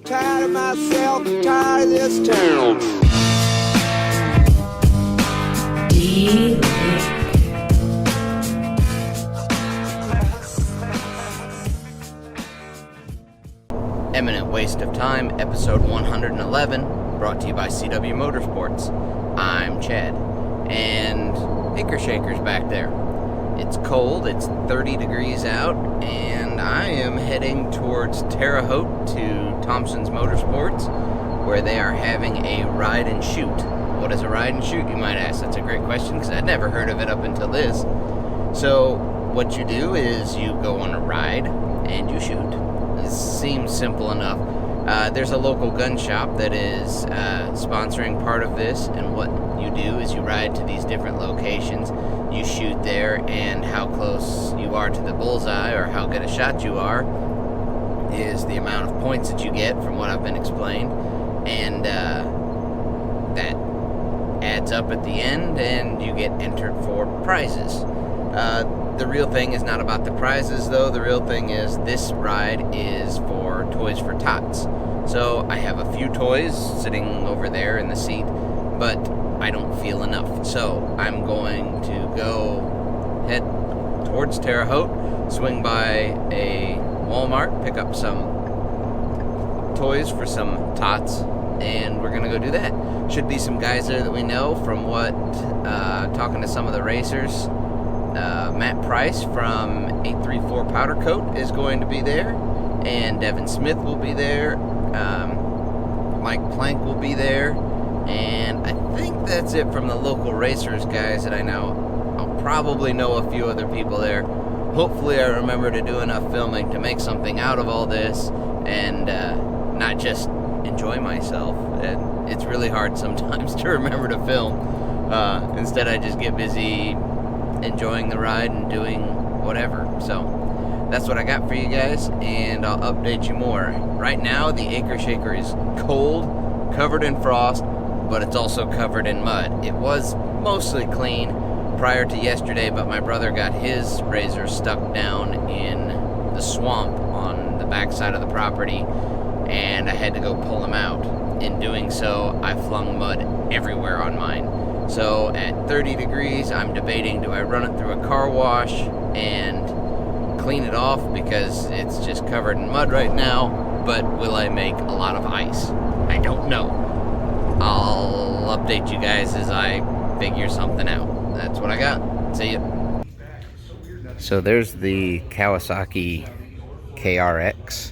Tired of myself, tired of this town. Eminent Waste of Time, episode 111, brought to you by CW Motorsports. I'm Chad, and Acre Shaker's back there. It's cold, it's 30 degrees out, and I am heading towards Terre Haute to Thompson's Motorsports, where they are having a ride and shoot. What is a ride and shoot, you might ask? That's a great question, because I'd never heard of it up until this. So, what you do is you go on a ride, and you shoot. It seems simple enough. There's a local gun shop that is sponsoring part of this, and what you do is you ride to these different locations, you shoot there, and how close you are to the bullseye, or how good a shot you are, is the amount of points that you get, from what I've been explained, and that adds up at the end, and you get entered for prizes. The real thing is not about the prizes, though. The real thing is this ride is for Toys for Tots. So I have a few toys sitting over there in the seat, but I don't feel enough. So I'm going to go head towards Terre Haute, swing by a Walmart, pick up some toys for some tots, and we're going to go do that. Should be some guys there that we know from talking to some of the racers. Matt Price from 834 Powder Coat is going to be there, and Devin Smith will be there, Mike Plank will be there, and I think that's it from the local racers guys that I know. I'll probably know a few other people there. Hopefully I remember to do enough filming to make something out of all this, and not just enjoy myself. It's really hard sometimes to remember to film. Instead I just get busy enjoying the ride and doing whatever. So that's what I got for you guys, and I'll update you more. Right now the Acre Shaker is cold, covered in frost, but it's also covered in mud. It was mostly clean prior to yesterday, but my brother got his razor stuck down in the swamp on the backside of the property, and I had to go pull him out. In doing so, I flung mud everywhere on mine. So at 30 degrees, I'm debating, do I run it through a car wash and clean it off because it's just covered in mud right now, but will I make a lot of ice? I don't know. I'll update you guys as I figure something out. That's what I got. See ya. So there's the Kawasaki KRX.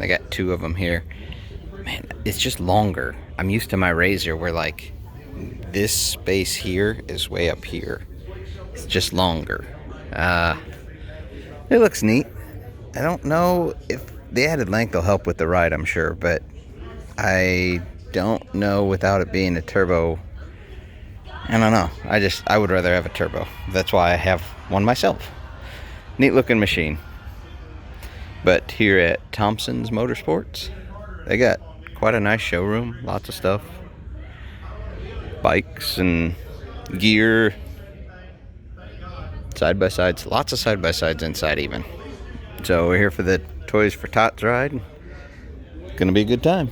I got two of them here. Man, it's just longer. I'm used to my razor where like this space here is way up here. It's just longer. It looks neat. I don't know if the added length will help with the ride, I'm sure, but I don't know without it being a turbo. I don't know. I would rather have a turbo. That's why I have one myself. Neat looking machine. But here at Thompson's Motorsports, they got quite a nice showroom, lots of stuff, bikes and gear, side-by-sides, lots of side-by-sides inside even. So we're here for the Toys for Tots ride. Gonna be a good time.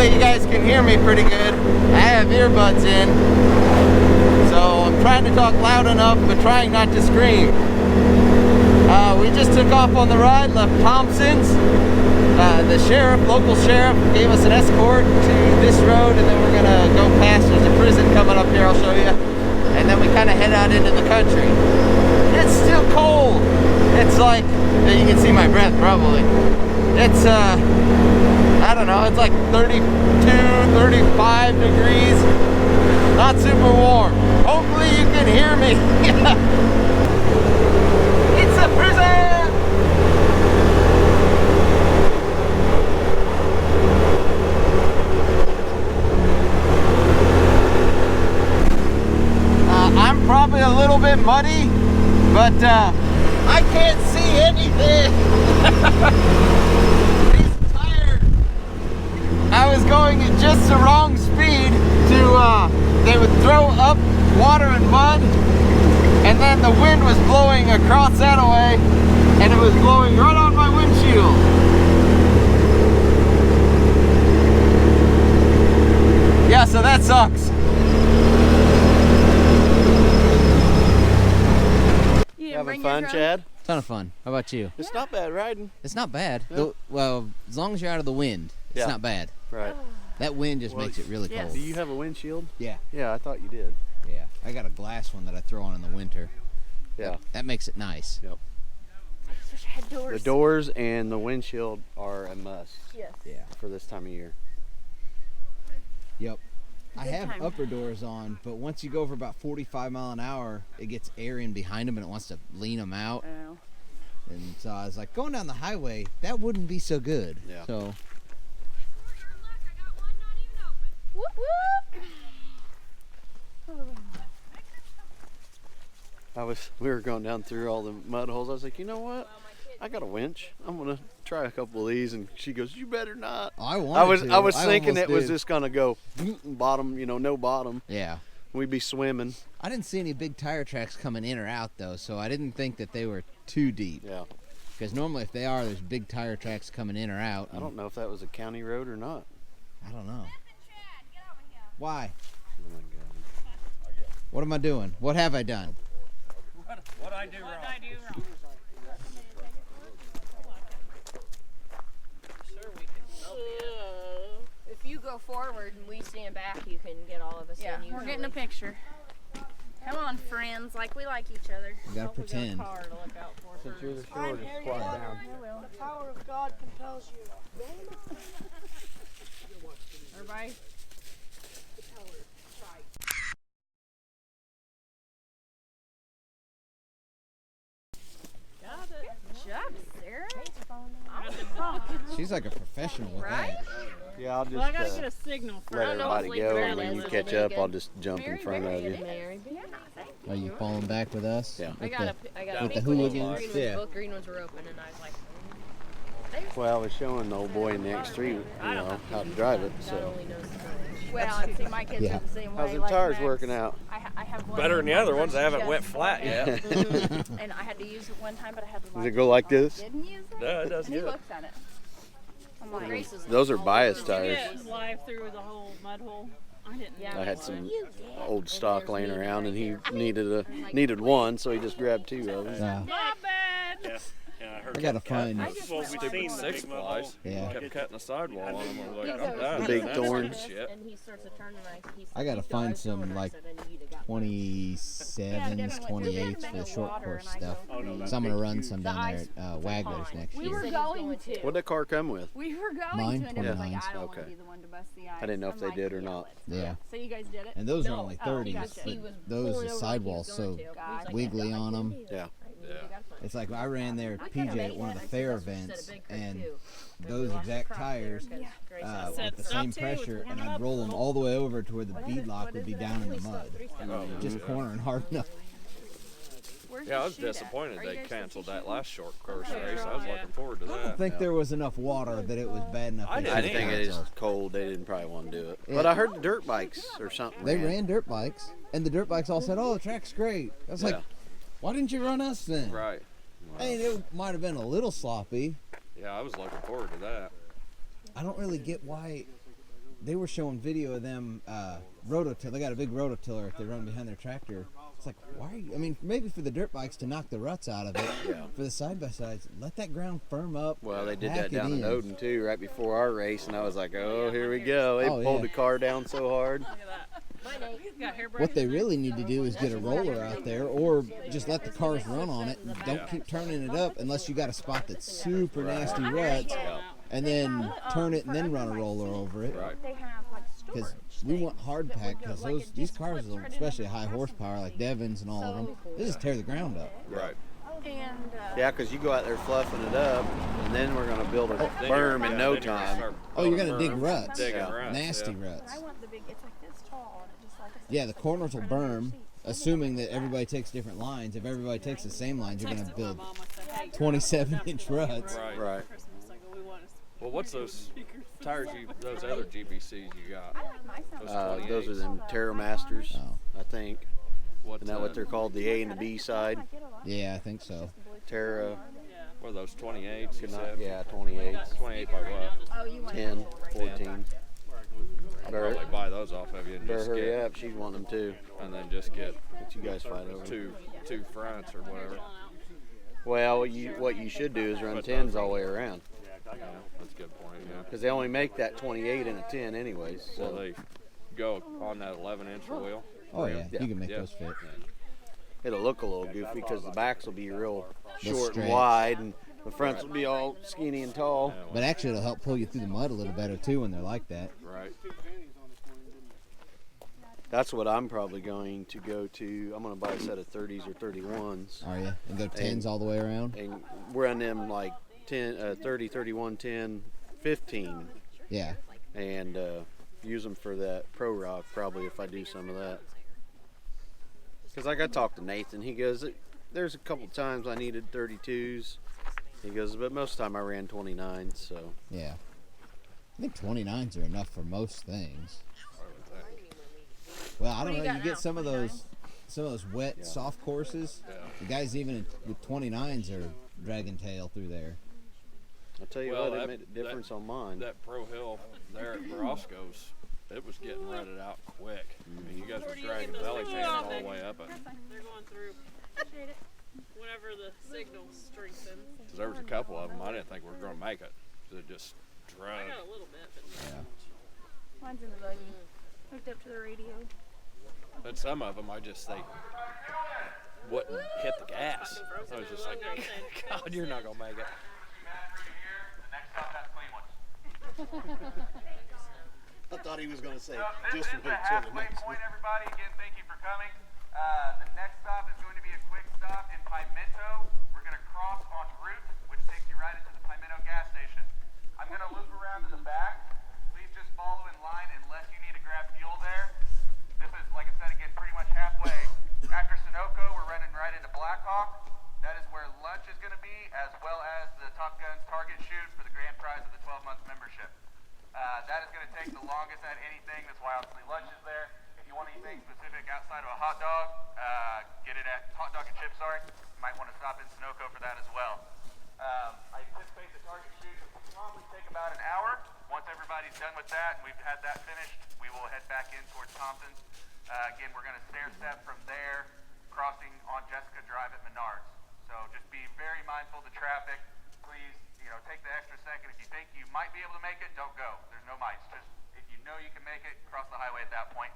You guys can hear me pretty good. I have earbuds in, so I'm trying to talk loud enough but trying not to scream. We just took off on the ride, left Thompson's. The local sheriff gave us an escort to this road, and then we're gonna go past. There's a prison coming up here, I'll show you, and then we kind of head out into the country. It's still cold. It's like, you can see my breath probably. It's I don't know, it's like 32, 35 degrees. Not super warm. Hopefully you can hear me. It's a prison! bit muddy, but I can't see anything. These tires, I was going at just the wrong speed to, they would throw up water and mud, and then the wind was blowing across that way, and it was blowing right on my windshield. Yeah, so that sucks. You having fun, Chad? Ton of fun. How about you? It's not bad riding. It's not bad. No. Well, as long as you're out of the wind, it's not bad. Right. That wind just makes it really cold. Do you have a windshield? Yeah. Yeah, I thought you did. Yeah. I got a glass one that I throw on in the winter. Yeah. That makes it nice. Yep. I just wish I had doors. The doors and the windshield are a must. Yes. Yeah. For this time of year. Yep. I Good have time. upper doors on, but once you go over about 45 mile an hour, it gets air in behind them and it wants to lean them out. Oh. And so I was like, going down the highway, that wouldn't be so good. Yeah. So Whoop whoop. We were going down through all the mud holes. I was like, you know what? I got a winch. I'm gonna try a couple of these. And she goes, you better not. I wanted I was thinking almost it was did. just gonna go bottom, no bottom. Yeah. We'd be swimming. I didn't see any big tire tracks coming in or out though, so I didn't think that they were too deep. Yeah. Because normally if they are, there's big tire tracks coming in or out. I don't know if that was a county road or not. I don't know. Why? Oh my God. What am I doing? What have I done? What I do wrong? If you go forward and we stand back, you can get all of us Yeah, in. we're getting a picture. Come on, friends, like we like each other. We gotta pretend. Car to look out for. Since you're the shortest, squat down. The power of God compels you. Everybody. Got it. Good job, Sarah. She's like a professional with Right? that. Yeah, I'll just Well, I gotta get a signal for let I know everybody it's go, legal and when you early. catch up, I'll just jump in Mary, front of you. Mary, Are you falling back with us? Yeah. I With got the- I got with the a pink one and two hooligans? green ones. Yeah. Both green ones were open, and I was like, Well, I was showing the old boy in the X3, how to drive it. God So, only knows the way. Well, and see, my kids Yeah. are the same way. how's the like tires Max. working out? I have one Better than the other ones. that's I haven't just went flat yet. And I had to use it one time, but I had to. Does it go like this? Didn't use it. No, it does And he good. looks at it. I'm like, Grace is Those are all bias over. tires. Live through the whole mud hole. I didn't. Yeah. I had some old stock laying around, and he needed one, so he just grabbed two of them. Yeah. My bad. Yeah, I heard I gotta find. well, we've seen six plies. Yeah. Kept cutting the sidewall on them. I was like, He I'm goes, done. The big That's thorn. shit. And he starts to turn, and he I gotta said, find "I was going," some, and I like, said, "I need to got 27s, 28s for the short course stuff. So I'm gonna run some down there at Wagler's next we year. were going to. What'd that car come with? We were going Mine, to, and it was like, 29s. I don't want Okay. to be the one to bust the ice. I didn't know if I'm they like, did or yeah, not. let's do it. Yeah. So you guys did it? And those are No. only Oh, 30s, gotcha. He but was those pulling are over like he sidewalls was so going to. He was like, wiggly on them. Yeah. It's like I ran there at PJ at one of the fair events, and those exact tires with the same pressure, and I'd roll them all the way over to where the bead lock would be down in the mud, just cornering hard enough. Where's Yeah, I the was shoot at? disappointed Are you they guys canceled fishing? that last short course race. I was looking forward to I don't that. think there was enough water that it was bad enough. I they didn't should I think have it is canceled. cold. They didn't probably want to do it. Yeah. But I heard the dirt bikes or something. They ran dirt bikes, and the dirt bikes all said, "Oh, the track's great." I was like, Yeah. "Why didn't you run us then?" Right. I mean, it might have been a little sloppy. Yeah, I was looking forward to that. I don't really get why they were showing video of them rototiller. They got a big rototiller if they run behind their tractor. It's like, why are you? I mean, maybe for the dirt bikes to knock the ruts out of it. Yeah. For the side by sides, let that ground firm up. Well, they did pack that it down in in. Odin too, right before our race, and I was like, "Oh, here we go!" They Oh, pulled yeah. the car down so hard. Got hair What they really need to do is get a roller out there, or just let the cars run on it. And don't keep turning it up unless you got a spot that's super nasty ruts, and then turn it and then run a roller over it. Right. They have like Because storage. we want hard pack, because these cars, especially high horsepower like Devon's and all of them, they just tear the ground up. Right. And Yeah, because you go out there fluffing it up, and then we're gonna build a berm in no time. Oh, you're gonna dig ruts, Digging Yeah. ruts, nasty yeah. ruts. I want the big. It's like this tall. And it just like. Yeah, the corners will berm, assuming that everybody takes different lines. If everybody takes the same lines, you're going to Texted my build mom, I said, hey, 27-inch ruts. Right. Right. Christmas, I go, we want Well, what's those tires those other GBCs you got? Those are 28s. them Terra Masters, Oh. I think. What's Isn't that what they're called? The A and the B side? Yeah, I think so. Terra, What are those 28s? You said? yeah, 28, 28 by what? Oh, you want 10, 14. I'll probably buy those off of you and Better just hurry get, up. She'd want them too. and then just get Let you guys fight over. two fronts or whatever. Well, what you should do is run 10s all the way around. Yeah, that's a good point. Yeah. Because they only make that 28 in a 10 anyways. So So they go on that 11-inch wheel. Oh, yeah. Yeah. You can make Yeah. those fit. it'll look a little goofy because the backs will be real They'll short stretch. and wide, and the fronts will be all skinny and tall. Yeah, But actually, it'll help pull you through the mud a little better, too, when they're like that. right. That's what I'm probably going to go to. I'm going to buy a set of 30s or 31s Are you? And go 10s all the way around? and run them like 10, 30, 31, 10, 15, Yeah. and use them for that Pro Rock probably if I do some of that. Because like I talked to Nathan, he goes, there's a couple times I needed 32s. He goes, but most of the time I ran 29s, so. Yeah. I think 29s are enough for most things. Well, I don't know. You get some of those wet, soft courses. Yeah. The guys even with 29s are dragging tail through there. I'll tell you Well, what, it that- made a difference on mine. That Pro Hill there at Brosco's, it was getting rutted out quick. I mean, you guys were dragging belly pans all the way up it. They're going through whenever the signal strengthens. Because there was a couple of them I didn't think we were going to make it. 'Cause it just I dragged. got a little bit, but Mine's in the buggy. Hooked up to the radio. But some of them I just think wouldn't hit the gas. I was just like, God, you're not going to make it. I thought he was going to say, This is the halfway point, everybody. Again, thank you for coming. The next stop is going to be a quick stop in Pimento. We're going to cross on route, which takes you right into the Pimento gas station. I'm going to loop around to the back. Please just follow in line unless you need to grab fuel there. This is, like I said, again, pretty much halfway. After Sunoco, we're running right into Blackhawk. That is where lunch is going to be, as well as the Top Gun's target shoot for the grand prize of the 12-month membership. That is going to take the longest at anything. That's why obviously lunch is there. If you want anything specific outside of a hot dog, get it at Hot Dog and Chips, sorry. You might want to stop in Sunoco for that as well. I anticipate the target shoot will probably take about an hour. Once everybody's done with that and we've had that finished, we will head back in towards Thompson's. Again, we're going to stair step from there, crossing on Jessica Drive at Menards. So just be very mindful of the traffic. Please, take the extra second. If you think you might be able to make it, don't go. There's no mites. Just if you know you can make it, cross the highway at that point.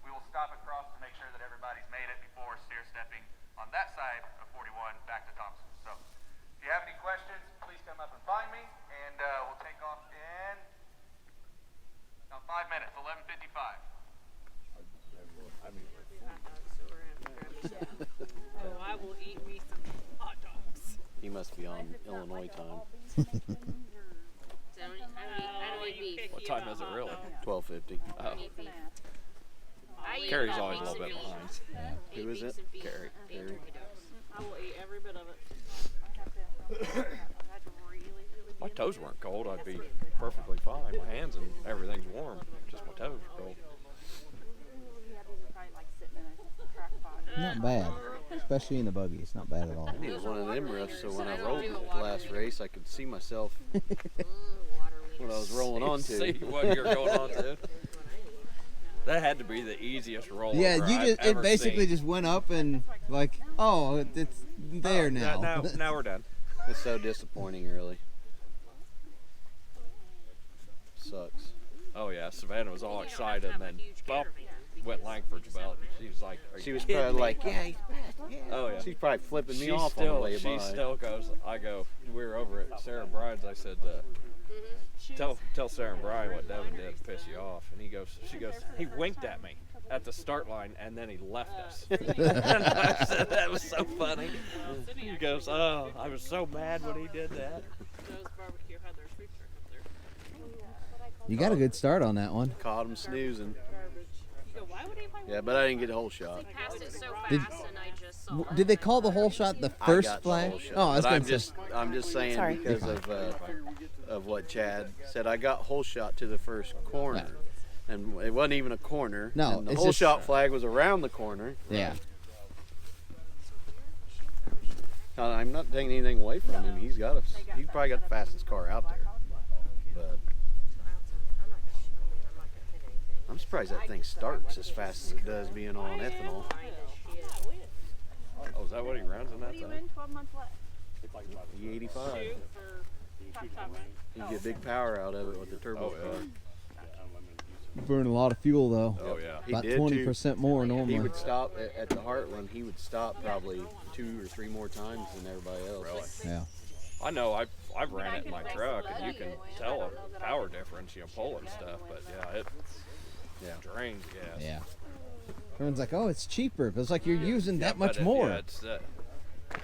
We will stop across to make sure that everybody's made it before stair stepping on that side of 41 back to Thompson. So if you have any questions, please come up and find me, and we'll take off in about 5 minutes, 11:55. oh, I will eat me some hot dogs. he must be on Illinois time. What time is it really? 12:50. Oh, Carrie's always a little bit behind. Who is it? Carrie. I will eat every bit of it. My toes weren't cold. I'd be perfectly fine. My hands and everything's warm. Just my toes are cold. Not bad. Especially in the buggy. It's not bad at all. I needed one of them riffs so when I rolled the last race, I could see myself what I was rolling onto. See what you're going on to. That had to be the easiest roll. Yeah, it basically just went up and like, oh, it's there now. Now we're done. It's so disappointing, really. Sucks. Oh yeah, Savannah was all excited, and then bump went Langford's belt. And she was like, "Are She you was kidding probably me?" like, yeah, he's back. Yeah. Oh yeah. She's probably flipping me She off on the way she by. still goes. I go. We were over at Sarah Bryan's. I said, "Tell Sarah and Brian what Devin did to piss you off." And she goes. He winked at me at the start line, and then he left us. And I said that was so funny. He goes, "Oh, I was so mad when he did that." Joe's Barbecue had their food truck up there. You got a good start on that one. Caught him snoozing. Garbage. You go, why would anybody Yeah, but I didn't get a whole shot. He passed it so Did- fast, and I just saw it. Did they call the whole shot the first I got flag? The whole shot. Oh, I was But going to say. I'm just saying Sorry. because of what Chad said. I got whole shot to the first corner, and it wasn't even a corner. No, and the it's whole just- shot flag was around the corner. Yeah. I'm not taking anything away from him. He probably got the fastest car out there. But I'm surprised that thing starts as fast as it does being on ethanol. Oh, is that what he runs in that thing? 12 months left. E85. Shoot for top. You get big power out of it with the turbo Oh, yeah. car. Burn a lot of fuel, though. Oh, yeah. He About did, 20% more He normally. would stop at the Heartland. He would stop probably 2 or 3 more times than everybody else. Really? Yeah. I know I've ran it in my truck, and you can tell a power difference, pulling stuff, but it drains gas. Yeah. Everyone's like, oh, it's cheaper. But it's like you're using that much But more.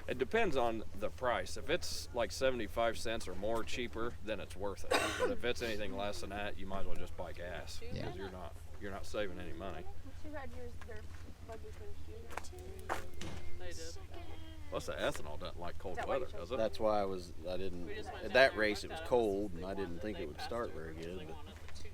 It depends on the price. If it's like 75 cents or more cheaper, then it's worth it. But if it's anything less than that, you might as well just buy gas Yeah. because you're not saving any money. Who had their buggy finished? They did. Plus, the ethanol doesn't like cold weather, does it? That's why I didn't, at that race it was cold and I didn't think it would start very good. But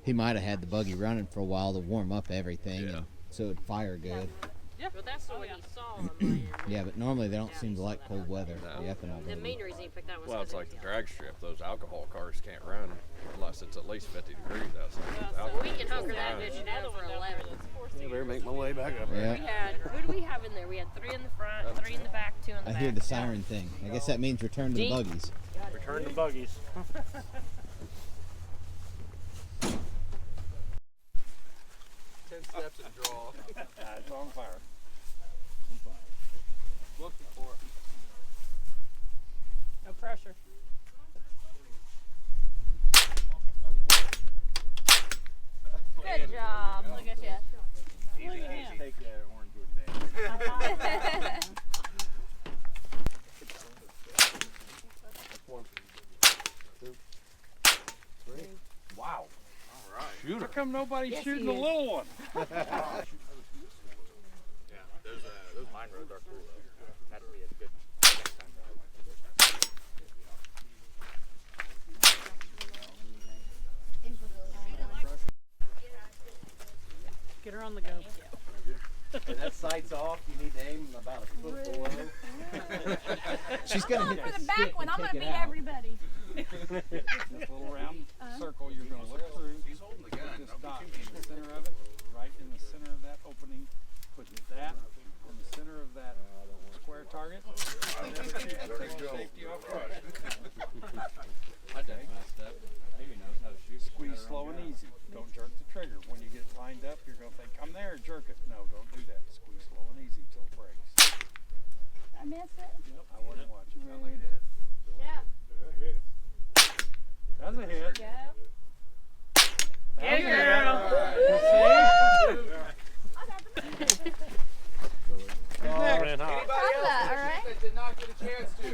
He might have had the buggy running for a while to warm up everything, Yeah. and so it'd fire good. Yeah, but that's the way he saw him. Yeah, but normally they don't seem to like cold weather. No. The ethanol The buggy. main reason he picked that was Well, it's 'cause like the drag strip. Those alcohol cars can't run unless it's at least 50 degrees outside. So we can hunker that bitch down for 11. I better make my way back up there. We had, who do we have in there? We had 3 in the front, 3 in the back, 2 in the I back. hear the siren thing. I guess that means return to the Deep. buggies. Return to buggies. 10 steps and draw. It's on fire. Looking for it. No pressure. Good job. Look at you. Look at him. Take that orange wood down. Wow. How come nobody's Yes, shooting he the is. little one? Yeah, those mine roads are cool though. That'd be a good next time ride. Get her on the go. When that sight's off, you need to aim about a foot below. She's gonna hit For the the back stick one, and I'm kick gonna it beat out. everybody. This little round circle you're going to look through. He's holding the gun. Put this dot in the center of it, right in the center of that opening. Put that in the center of that square target. Take the safety off. I done messed up. Amy knows how to shoot. Squeeze slow and easy. Don't jerk the trigger. When you get it lined up, you're going to think, I'm there, jerk it. No, don't do that. Squeeze slow and easy till it breaks. I missed it. Yep, I wasn't watching. Sounds like it did. Yeah. That's a hit. Yeah. Hey, girl. Anybody else that did not get a chance to?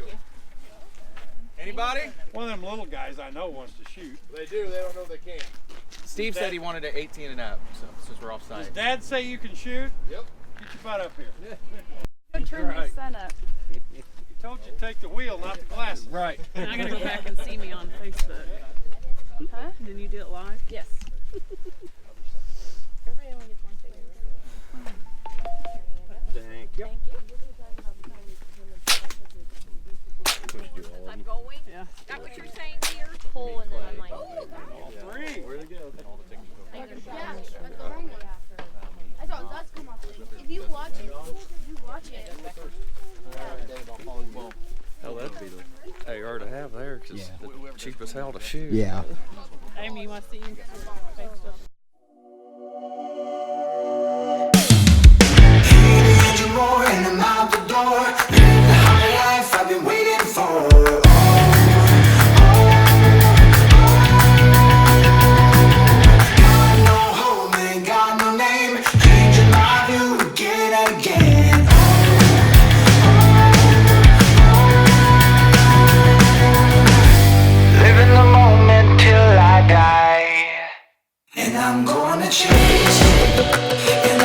Anybody? One of them little guys I know wants to shoot. They do. They don't know they can. Steve said he wanted it 18 and up, so since we're off Does site. Dad say you can shoot? Yep. Get your butt up here. Go turn this sun up. He told you to take the wheel, not the glasses. Right. And I gotta go back and see me on Facebook. Huh? Did you do it live? Yes. Everybody only gets one figure. Thank you. I'm going. Yeah. Is that what you're saying, dear? Pull, and then I'm like, Three. Where'd it go? Yeah, that's the wrong one. I thought that's come off. If you watch it, Hell, that'd be the AR to have there because Yeah. the cheapest hell to shoot. Yeah. Amy, you want to see your fake stuff? More and I'm out the door. Live the high life I've been waiting for. Got no home, ain't got no name. Changing my view again and again. Living the moment till I die. And I'm gonna chase it. And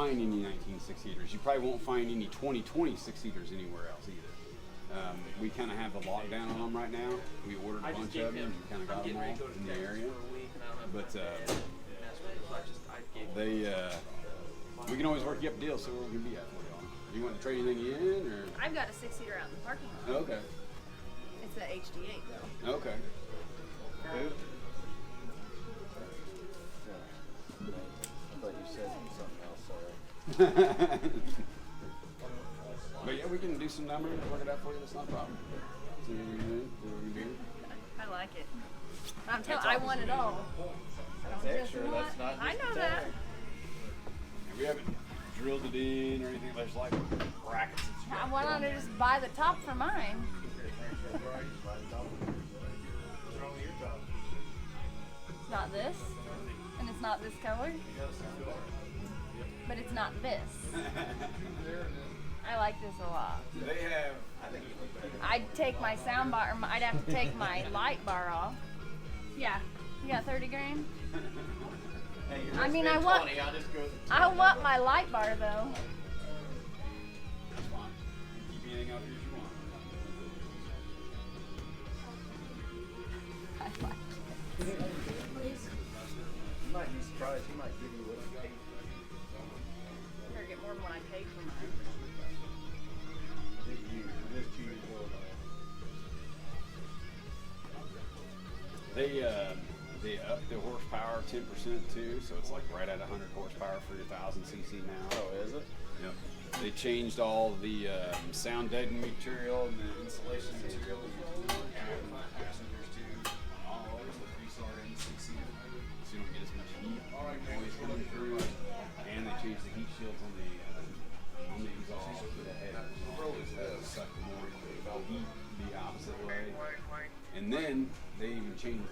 find any 19 six-seaters. You probably won't find any 2020 six-seaters anywhere else either. We kind of have the lockdown on them right now. We ordered a bunch of them and kind of got them all in the area. But we can always work you up a deal, so where we can be at for y'all. Do you want to trade anything in, or? I've got a 6-seater out in the parking lot. Okay. It's an HD8 though. Okay. Good. I thought you said something else, sorry. But yeah, we can do some numbers, work it out for you. That's not a problem. See what we do. I like it. I want it all. That's extra. That's not just I know the that. tag. And we haven't drilled it in or anything. There's like brackets. Why don't I just buy the top for mine? It's not this, and it's not this color, but it's not this. I like this a lot. They have. I'd take my sound bar, I'd have to take my light bar off. Yeah, you got 30 grand? Hey, I mean, I want my light bar though. That's fine. Keep anything out here as you want. I like it. You might be surprised. He might give you what you paid. Better get more than what I paid for mine. Just 2 years old. They up the horsepower 10% too, so it's like right at 100 horsepower for your 1000 cc now. Oh, is it? Yep. They changed all the sound deadening material and the insulation material that you're doing for passengers too. All over the 3-star and 6-seater, so you don't get as much heat noise coming through. And they changed the heat shields on the exhaust for the head. That suck more heat the opposite way. And then they even changed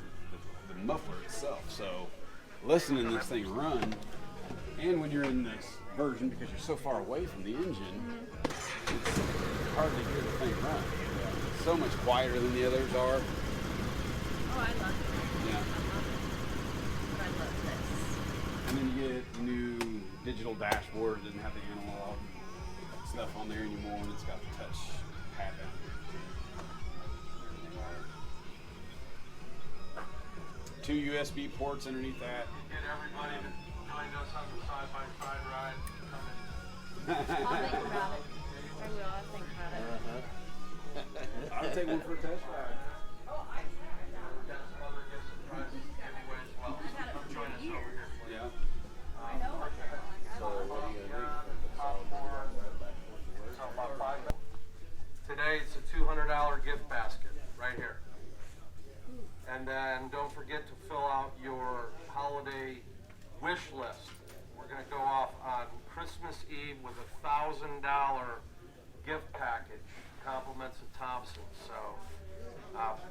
the muffler itself. So listening to this thing run, and when you're in this version, because you're so far away from the engine, it's hardly hear the thing run. It's so much quieter than the others are. Oh, I love it. Yeah. But I love this. And then you get the new digital dashboard. It doesn't have the analog stuff on there anymore, and it's got the touch pad down here. 2 USB ports underneath that. Get everybody to join us on the side-by-side ride. I'll think about it. I will. I'll think about it. I'll take one for a test ride. Yeah. Today it's a $200 gift basket right here. And then don't forget to fill out your holiday wish list. We're going to go off on Christmas Eve with a $1,000 gift package, compliments of Thompson. So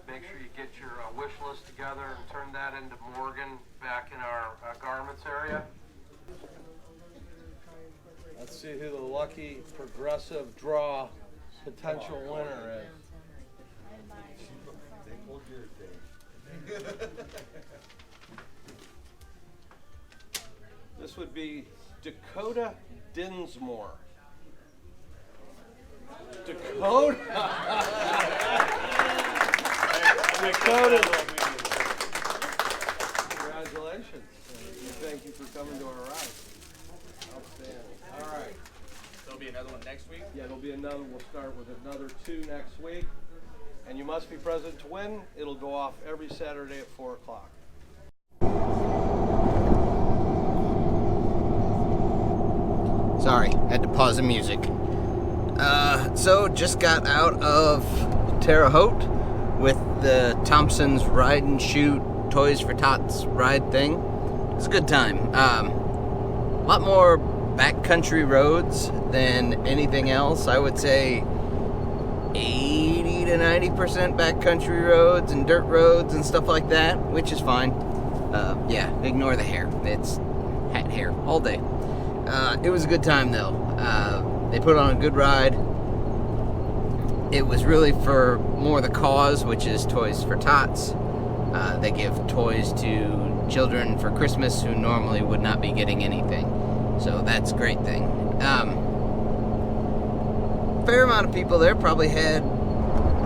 make sure you get your wish list together and turn that into Morgan back in our garments area. Let's see who the lucky progressive draw potential winner is. This would be Dakota Dinsmore. Dakota! Dakota! Congratulations. Thank you for coming to our ride. Outstanding. All right. There'll be another one next week? Yeah, there'll be another. We'll start with another 2 next week. And you must be present to win. It'll go off every Saturday at 4 o'clock. Sorry, had to pause the music. So just got out of Terre Haute with the Thompson's Ride and Shoot Toys for Tots ride thing. It was a good time. A lot more backcountry roads than anything else. I would say 80 to 90% backcountry roads and dirt roads and stuff like that, which is fine. Yeah, ignore the hair. It's hat hair all day. It was a good time though. They put on a good ride. It was really for more the cause, which is Toys for Tots. They give toys to children for Christmas who normally would not be getting anything. So that's a great thing. Fair amount of people there, probably had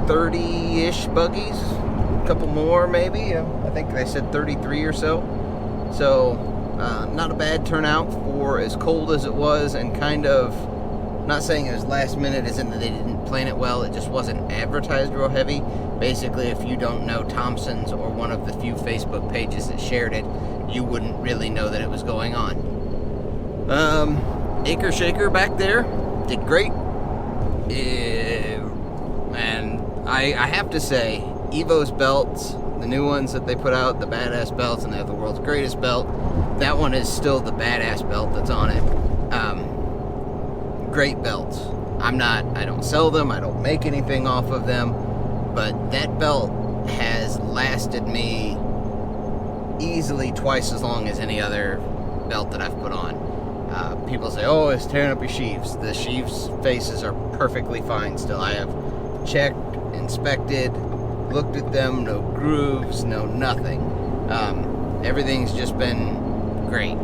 30-ish buggies, a couple more maybe. I think they said 33 or so. So not a bad turnout for as cold as it was, and kind of, not saying it was last minute as in that they didn't plan it well, it just wasn't advertised real heavy. Basically, if you don't know Thompson's or one of the few Facebook pages that shared it, you wouldn't really know that it was going on. Acre Shaker back there did great. And I have to say, Evo's belts, the new ones that they put out, the badass belts, and they have the world's greatest belt, that one is still the badass belt that's on it. Great belts. I don't sell them, I don't make anything off of them, but that belt has lasted me easily twice as long as any other belt that I've put on. People say, oh, it's tearing up your sheaves. The sheaves faces are perfectly fine still. I have checked, inspected, looked at them, no grooves, no nothing. Everything's just been great.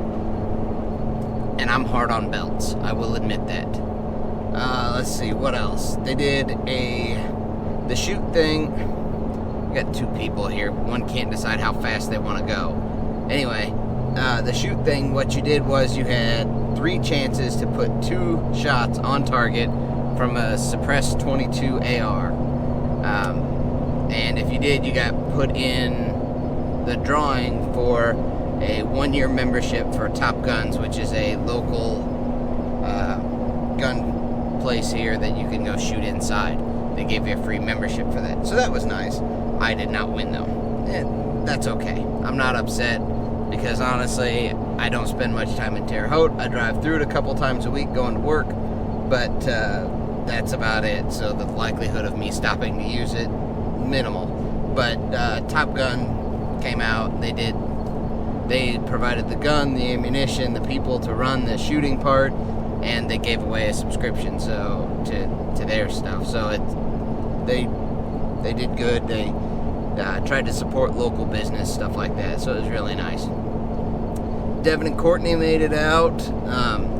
And I'm hard on belts, I will admit that. Let's see, what else? They did the shoot thing. We got two people here. One can't decide how fast they want to go. Anyway, the shoot thing, what you did was you had 3 chances to put 2 shots on target from a suppressed 22 AR. And if you did, you got put in the drawing for a 1-year membership for Top Guns, which is a local gun place here that you can go shoot inside. They gave you a free membership for that. So that was nice. I did not win, though. And that's okay. I'm not upset, because honestly, I don't spend much time in Terre Haute. I drive through it a couple times a week going to work, but that's about it. So the likelihood of me stopping to use it, minimal. But Top Gun came out. They provided the gun, the ammunition, the people to run the shooting part, and they gave away a subscription to their stuff. So they did good. They tried to support local business, stuff like that. So it was really nice. Devin and Courtney made it out.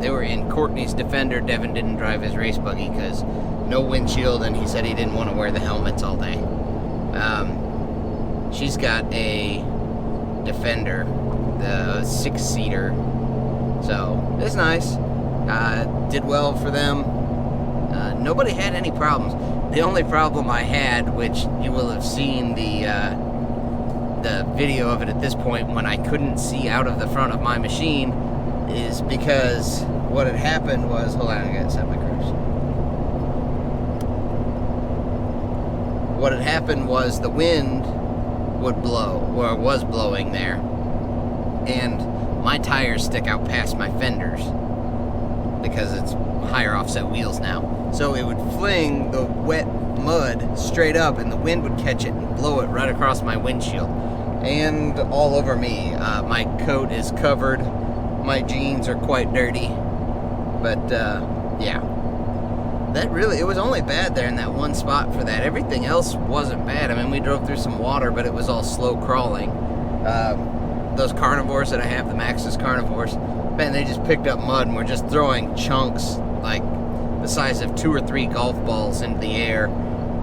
They were in Courtney's Defender. Devin didn't drive his race buggy because no windshield, and he said he didn't want to wear the helmets all day. She's got a Defender, the 6-seater. So it's nice. Did well for them. Nobody had any problems. The only problem I had, which you will have seen the video of it at this point, when I couldn't see out of the front of my machine, is because what had happened was, hold on, I gotta set my cruise. What had happened was the wind would blow, or was blowing there, and my tires stick out past my fenders because it's higher offset wheels now. So it would fling the wet mud straight up, and the wind would catch it and blow it right across my windshield and all over me. My coat is covered. My jeans are quite dirty. But yeah, it was only bad there in that one spot for that. Everything else wasn't bad. I mean, we drove through some water, but it was all slow crawling. Those carnivores that I have, the Maxxis carnivores, man, they just picked up mud and were just throwing chunks like the size of 2 or 3 golf balls into the air,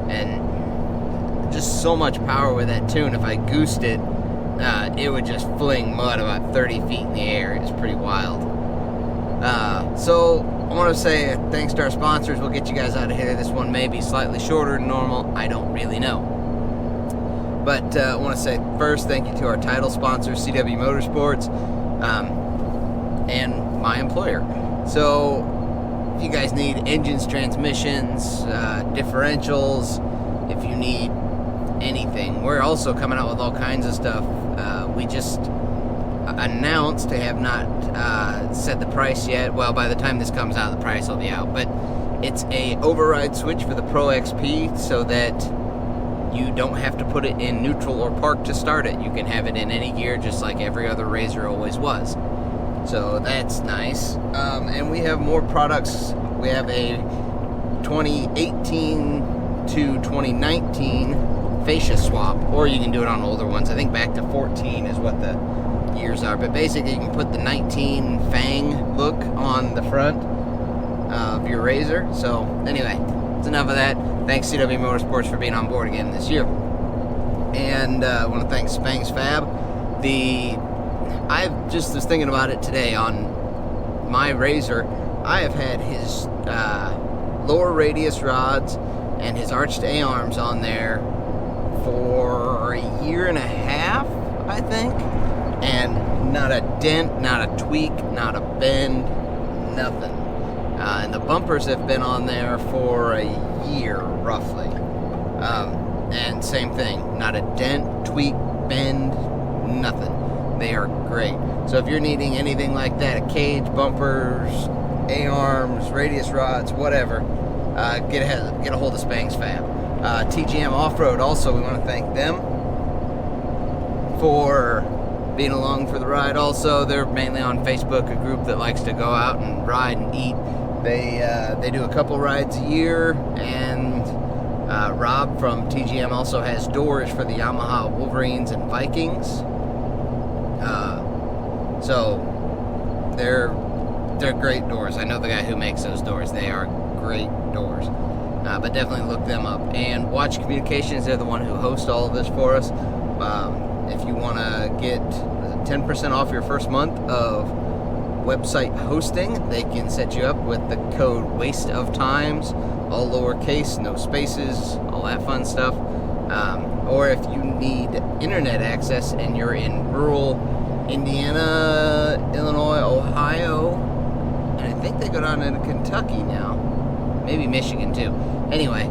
and just so much power with that tune. If I goosed it, it would just fling mud about 30 feet in the air. It was pretty wild. So I want to say thanks to our sponsors. We'll get you guys out of here. This one may be slightly shorter than normal. I don't really know. But I want to say first thank you to our title sponsor, CW Motorsports, and my employer. So if you guys need engines, transmissions, differentials, if you need anything, we're also coming out with all kinds of stuff. We just announced, to have not set the price yet. Well, by the time this comes out, the price will be out. But it's a override switch for the Pro XP, so that you don't have to put it in neutral or park to start it. You can have it in any gear, just like every other Razor always was. So that's nice. And we have more products. We have a 2018 to 2019 fascia swap, or you can do it on older ones. I think back to 14 is what the years are, but basically you can put the 19 Fang look on the front of your Razor. So anyway, it's enough of that. Thanks CW Motorsports for being on board again this year. And I want to thank Spangs Fab. I just was thinking about it today on my Razor. I have had his lower radius rods and his arched A-arms on there for a year and a half, I think, and not a dent, not a tweak, not a bend, nothing. And the bumpers have been on there for a year, roughly. And same thing, not a dent, tweak, bend, nothing. They are great. So if you're needing anything like that, a cage, bumpers, A-arms, radius rods, whatever, get a hold of Spangs Fab. TGM Off-Road also, we want to thank them for being along for the ride. Also, they're mainly on Facebook, a group that likes to go out and ride and eat. They do a couple rides a year, and Rob from TGM also has doors for the Yamaha Wolverines and Vikings. So they're great doors. I know the guy who makes those doors. They are great doors. But definitely look them up. And Watch Communications, they're the one who hosts all of this for us. If you want to get 10% off your first month of website hosting, they can set you up with the code Waste of Times, all lowercase, no spaces, all that fun stuff. Or if you need internet access and you're in rural Indiana, Illinois, Ohio, and I think they go down into Kentucky now, maybe Michigan too. Anyway,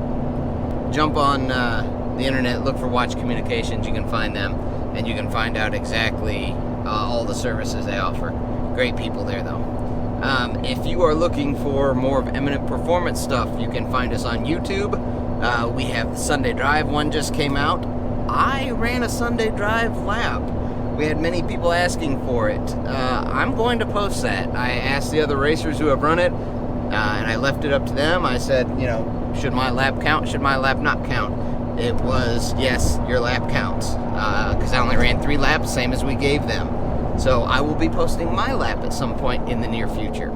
jump on the internet, look for Watch Communications. You can find them, and you can find out exactly all the services they offer. Great people there, though. If you are looking for more of Eminent Performance stuff, you can find us on YouTube. We have the Sunday Drive one just came out. I ran a Sunday Drive lap. We had many people asking for it. I'm going to post that. I asked the other racers who have run it, and I left it up to them. I said, should my lap count? Should my lap not count? It was, yes, your lap counts. Because I only ran 3 laps, same as we gave them. So I will be posting my lap at some point in the near future.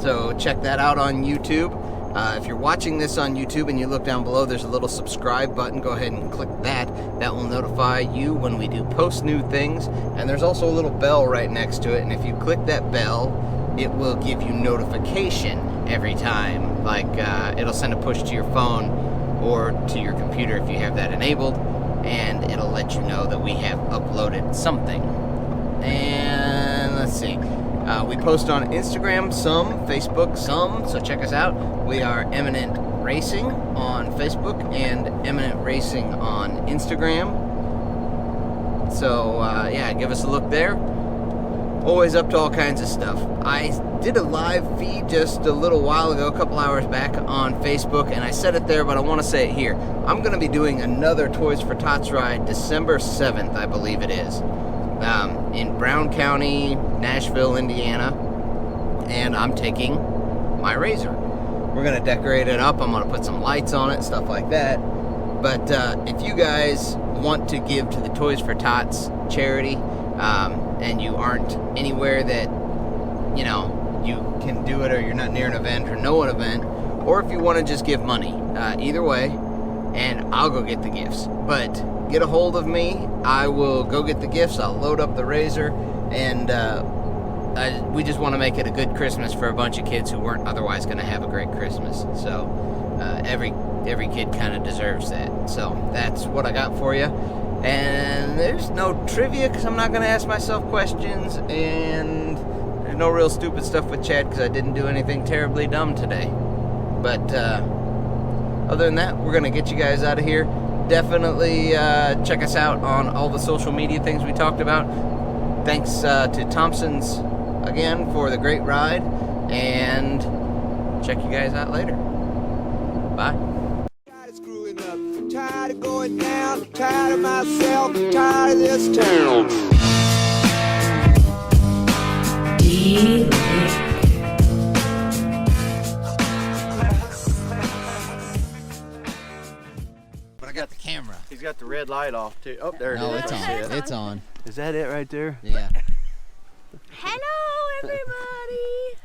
So check that out on YouTube. If you're watching this on YouTube and you look down below, there's a little subscribe button. Go ahead and click that. That will notify you when we do post new things. And there's also a little bell right next to it. And if you click that bell, it will give you notification every time. Like it'll send a push to your phone or to your computer if you have that enabled. And it'll let you know that we have uploaded something. And let's see. We post on Instagram some, Facebook some, so check us out. We are Eminent Racing on Facebook and Eminent Racing on Instagram. So, yeah, give us a look there. Always up to all kinds of stuff. I did a live feed just a little while ago, a couple hours back on Facebook, and I said it there, but I want to say it here. I'm going to be doing another Toys for Tots ride December 7th, I believe it is. In Brown County, Nashville, Indiana, and I'm taking my Razor. We're going to decorate it up. I'm going to put some lights on it, stuff like that. But if you guys want to give to the Toys for Tots charity, and you aren't anywhere that, you can do it, or you're not near an event or know an event, or if you want to just give money, either way, and I'll go get the gifts. But get a hold of me. I will go get the gifts. I'll load up the Razor, and we just want to make it a good Christmas for a bunch of kids who weren't otherwise going to have a great Christmas. So every kid kind of deserves that. So that's what I got for you. And there's no trivia because I'm not going to ask myself questions, and there's no real stupid stuff with Chad because I didn't do anything terribly dumb today. But other than that, we're going to get you guys out of here. Definitely check us out on all the social media things we talked about. Thanks to Thompson's again for the great ride, and check you guys out later. Bye. Tired of going down, tired of myself, tired of this town. But I got the camera. He's got got the red light off too. Oh, there No, it is. it's I see on. it. It's on. Is that it right there? Yeah. Hello, everybody.